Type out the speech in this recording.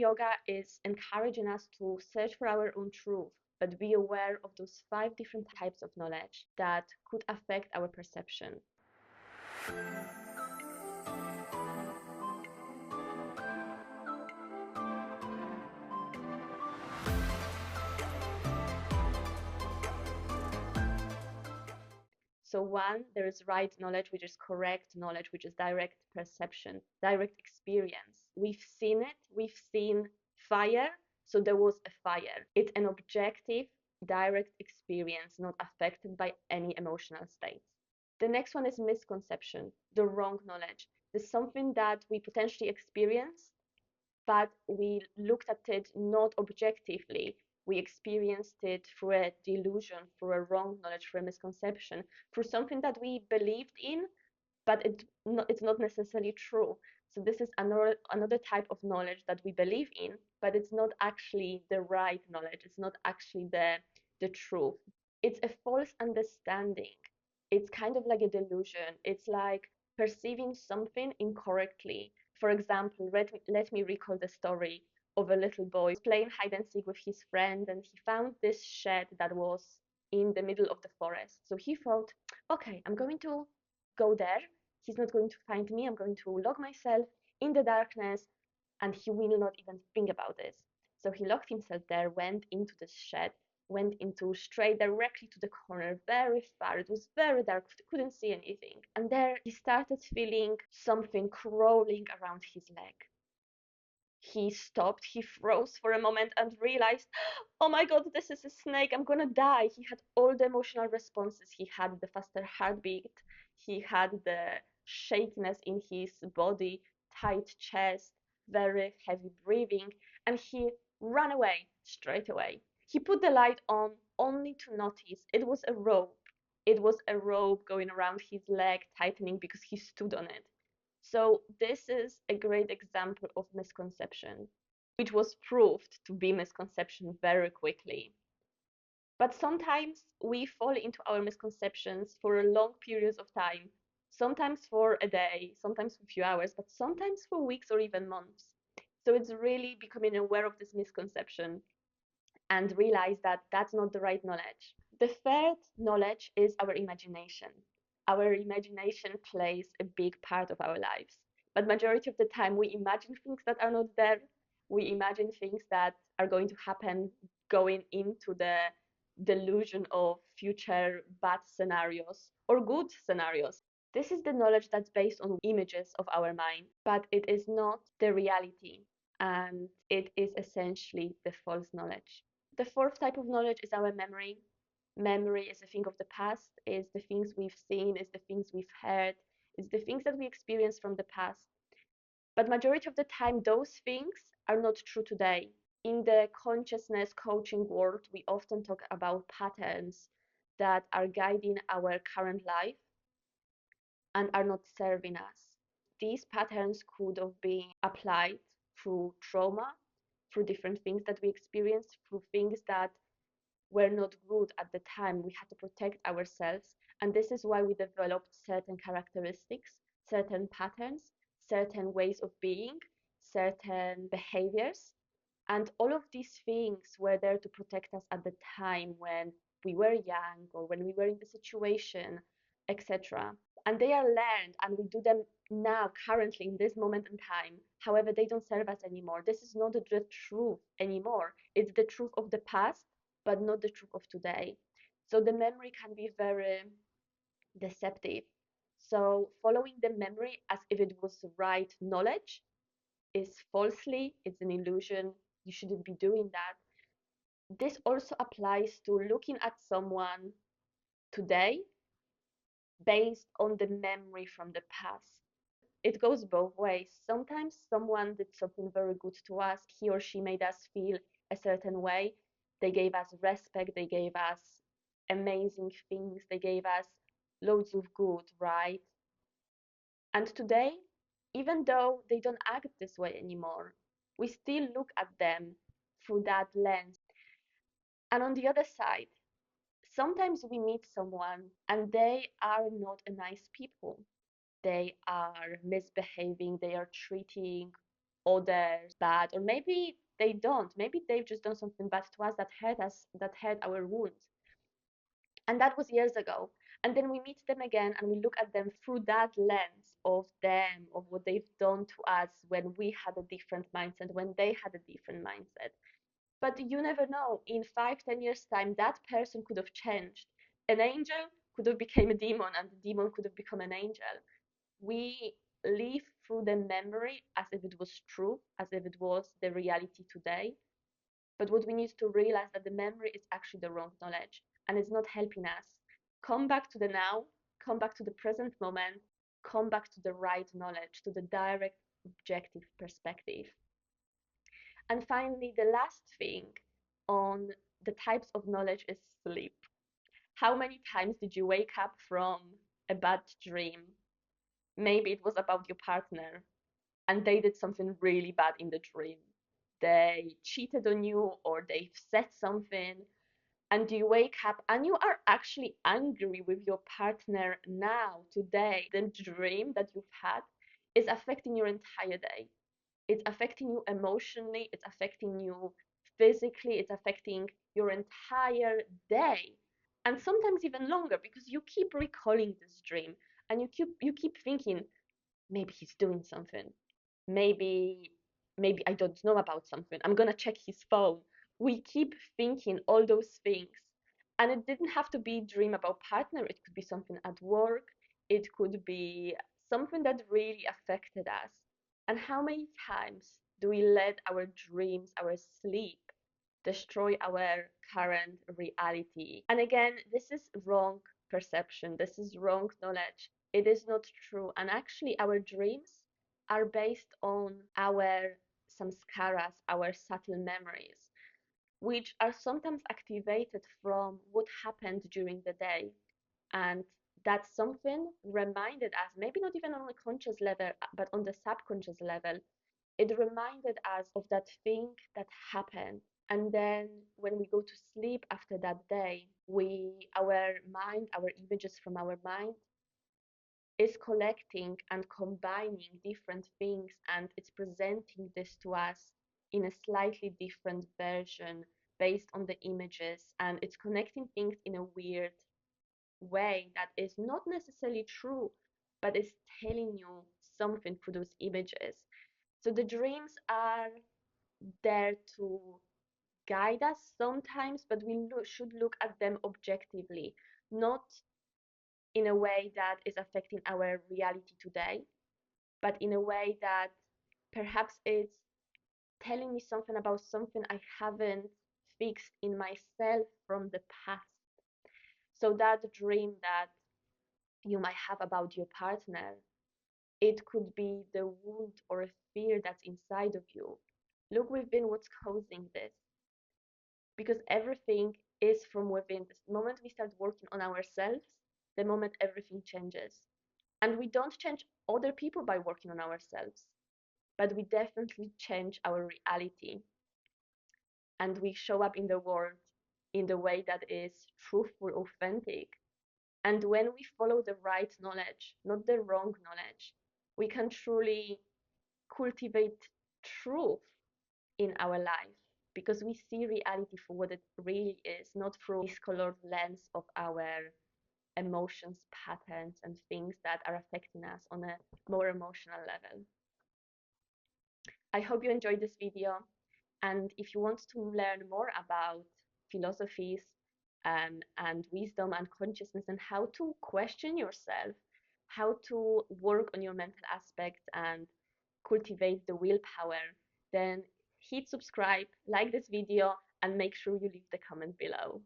Yoga is encouraging us to search for our own truth, but be aware of those 5 different types of knowledge that could affect our perception. So one, there is right knowledge, which is correct knowledge, which is direct perception, direct experience. We've seen it, we've seen fire, so there was a fire. It's an objective, direct experience, not affected by any emotional states. The next one is misconception, the wrong knowledge. There's something that we potentially experienced, but we looked at it not objectively. We experienced it through a delusion, through a wrong knowledge, through a misconception, through something that we believed in, but it's not necessarily true. So this is another type of knowledge that we believe in, but it's not actually the right knowledge. It's not actually the truth. It's a false understanding. It's kind of like a delusion. It's like perceiving something incorrectly. For example, let me recall the story of a little boy playing hide and seek with his friend, and he found this shed that was in the middle of the forest. So he thought, okay, I'm going to go there. He's not going to find me. I'm going to lock myself in the darkness, and he will not even think about this. So he locked himself there, went into the shed, went into straight directly to the corner, very far. It was very dark, couldn't see anything. And there he started feeling something crawling around his leg. He stopped, he froze for a moment and realized, oh my God, this is a snake, I'm gonna die. He had all the emotional responses. He had the faster heartbeat, he had the shakiness in his body, tight chest, very heavy breathing, and he ran away straight away. He put the light on only to notice it was a rope. It was a rope going around his leg, tightening because he stood on it. So this is a great example of misconception, which was proved to be misconception very quickly. But sometimes we fall into our misconceptions for long periods of time, sometimes for a day, sometimes for a few hours, but sometimes for weeks or even months. So it's really becoming aware of this misconception and realize that that's not the right knowledge. The third knowledge is our imagination. Our imagination plays a big part of our lives, but majority of the time we imagine things that are not there. We imagine things that are going to happen, going into the delusion of future bad scenarios or good scenarios. This is the knowledge that's based on images of our mind, but it is not the reality, and it is essentially the false knowledge. The fourth type of knowledge is our memory. Memory is a thing of the past, is the things we've seen, is the things we've heard, is the things that we experienced from the past. But majority of the time, those things are not true today. In the consciousness coaching world, we often talk about patterns that are guiding our current life and are not serving us. These patterns could have been applied through trauma, through different things that we experienced, through things that were not good at the time. We had to protect ourselves. And this is why we developed certain characteristics, certain patterns, certain ways of being, certain behaviors. And all of these things were there to protect us at the time when we were young or when we were in the situation, etc. And they are learned and we do them now, currently, in this moment in time. However, they don't serve us anymore. This is not the truth anymore. It's the truth of the past, but not the truth of today. So the memory can be very deceptive. So following the memory as if it was the right knowledge is falsely, it's an illusion. You shouldn't be doing that. This also applies to looking at someone today based on the memory from the past. It goes both ways. Sometimes someone did something very good to us, he or she made us feel a certain way. They gave us respect, they gave us amazing things, they gave us loads of good, right? And today, even though they don't act this way anymore, we still look at them through that lens. And on the other side, sometimes we meet someone and they are not a nice people. They are misbehaving, they are treating others bad, or maybe they don't. Maybe they've just done something bad to us, that hurt our wounds. And that was years ago. And then we meet them again and we look at them through that lens of them, of what they've done to us when we had a different mindset, when they had a different mindset. But you never know. In 5, 10 years' time, that person could have changed. An angel could have become a demon, and the demon could have become an angel. We live through the memory as if it was true, as if it was the reality today. But what we need to realize that the memory is actually the wrong knowledge and it's not helping us. Come back to the now, come back to the present moment, come back to the right knowledge, to the direct, objective perspective. And finally, the last thing on the types of knowledge is sleep. How many times did you wake up from a bad dream? Maybe it was about your partner and they did something really bad in the dream. They cheated on you or they've said something, and you wake up and you are actually angry with your partner now, today. The dream that you've had is affecting your entire day. It's affecting you emotionally, it's affecting you physically, it's affecting your entire day. And sometimes even longer because you keep recalling this dream and you keep thinking, maybe he's doing something. Maybe I don't know about something. I'm gonna check his phone. We keep thinking all those things. And it didn't have to be dream about partner. It could be something at work. It could be something that really affected us. And how many times do we let our dreams, our sleep, destroy our current reality? And again, this is wrong perception. This is wrong knowledge. It is not true. And actually, our dreams are based on our samskaras, our subtle memories, which are sometimes activated from what happened during the day. And that's something reminded us, maybe not even on a conscious level, but on the subconscious level. It reminded us of that thing that happened. And then when we go to sleep after that day, our mind, our images from our mind is collecting and combining different things and it's presenting this to us in a slightly different version based on the images, and it's connecting things in a weird way that is not necessarily true but is telling you something through those images. So the dreams are there to guide us sometimes, but we should look at them objectively, not in a way that is affecting our reality today, but in a way that perhaps it's telling me something about something I haven't fixed in myself from the past. So that dream that you might have about your partner, it could be the wound or a fear that's inside of you. Look within what's causing this, because everything is from within. The moment we start working on ourselves, the moment everything changes. And we don't change other people by working on ourselves, but we definitely change our reality and we show up in the world in the way that is truthful, authentic. And when we follow the right knowledge, not the wrong knowledge, we can truly cultivate truth in our life because we see reality for what it really is, not through this colored lens of our emotions, patterns, and things that are affecting us on a more emotional level. I hope you enjoyed this video. And if you want to learn more about philosophies and wisdom and consciousness and how to question yourself, how to work on your mental aspects and cultivate the willpower, then hit subscribe, like this video, and make sure you leave the comment below.